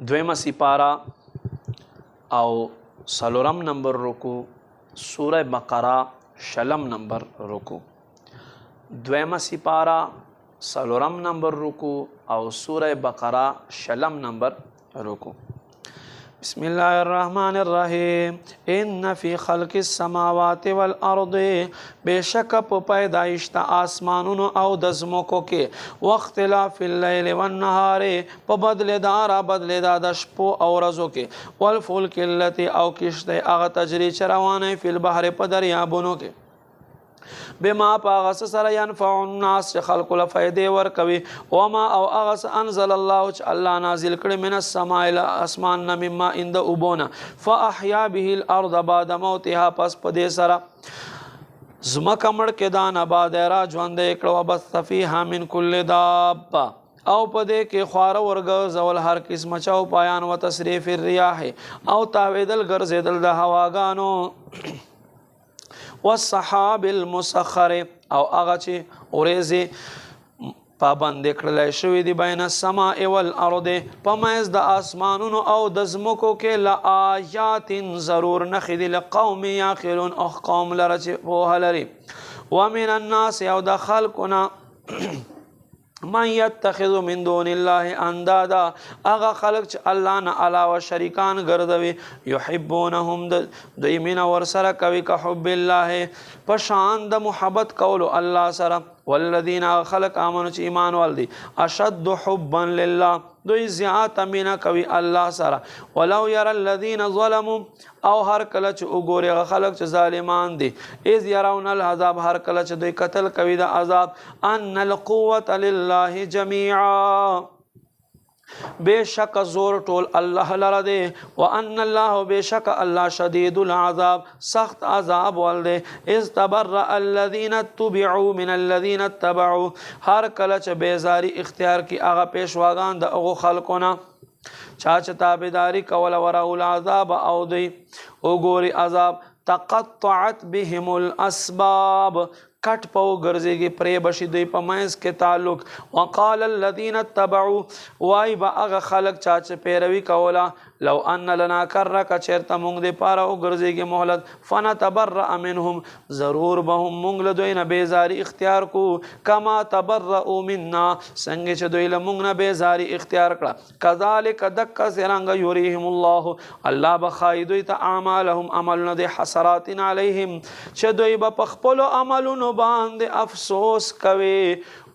دویمه سپاره او سلورم نمبر رکو سوره بقره شلم نمبر رکو. دویمه سپاره سلورم نمبر رکو او سوره بقره شلم نمبر رکو. بسم الله الرحمن الرحیم. ان فی خلق السماوات والارض بشک په پیدایش د اسمانونو او د زمکو کې واختلاف الليل والنهار په بدل د شپو او ورځو کې والفلک التي او کشته هغه تجری چروانه فی البحر په دریابونو کې بما پاغس سره ينفع الناس چې خلق له فائدې ورکوي وما او اغس انزل الله چې الله نازل کړي من السماء الى اسمان مما عند ابونا فاحيا به الارض بعد موتها پس پدې سره زمکه مړ کې دان آباد را ژوند کړه وبث فيها من كل دابه او پدې کې خوار ورګ زول هر قسم چاو پایان و تصریف الرياح او تاویدل ګرځیدل د هواګانو والسحاب المسخر او هغه چې اورېزې پابند کړل شوی دی بین السماء والارض پمایز د اسمانونو او د زمکو کې لآیات ضرور نخذ لقوم یعقلون او قوم لره چې په لري ومن الناس او د خلقنا من يتخذ من دون الله اندادا اغا خلق چې الله نه علاوه شریکان ګرځوي يحبونهم دوی مینا ور سره کوي که حب الله پشان د محبت کولو الله سره والذین خلق امنوا چې ایمان والدي اشد حبا لله دوی زیات مینا کوي الله سره ولو ير الذين ظلموا او هر کله چې وګوري خلق چې ظالمان دي اذ يرون العذاب هر کله چې دوی قتل کوي د عذاب ان القوه لله جميعا بشک زور ټول الله لره دی وان الله بشک الله شدید العذاب سخت عذاب ولده اذ تبرأ الذين اتبعوا من الذين اتبعوا هر کله چې بیزاری اختیار کی هغه پیشواګان د هغه خلقونه چا چې تابعداري کول ورا العذاب او دی وګوري عذاب تقطعت بهم الاسباب کټ پو ګرځيږي پرې بشي دوی په مینس کې تعلق وقال الذين اتبعوا وای با هغه خلق چا چې پیروي کوله لو ان لنا کرک چرته مونږ دې پاره او ګرځيږي مهلت فنتبرأ منهم ضرور بهم مونږ له دوی نه بیزاری اختیار کو کما تبرؤوا منا څنګه چې دوی له مونږ نه بیزاری اختیار کړه کذالک دک سرنګ یریهم الله الله بخای دوی ته اعمالهم عملنا دې حسرات علیهم چې دوی په خپل عملونو باندې افسوس کوي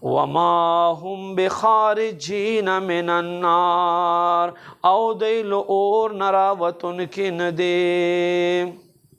وما هم بخارجین من النار او دیل اور نراوتن کی ندی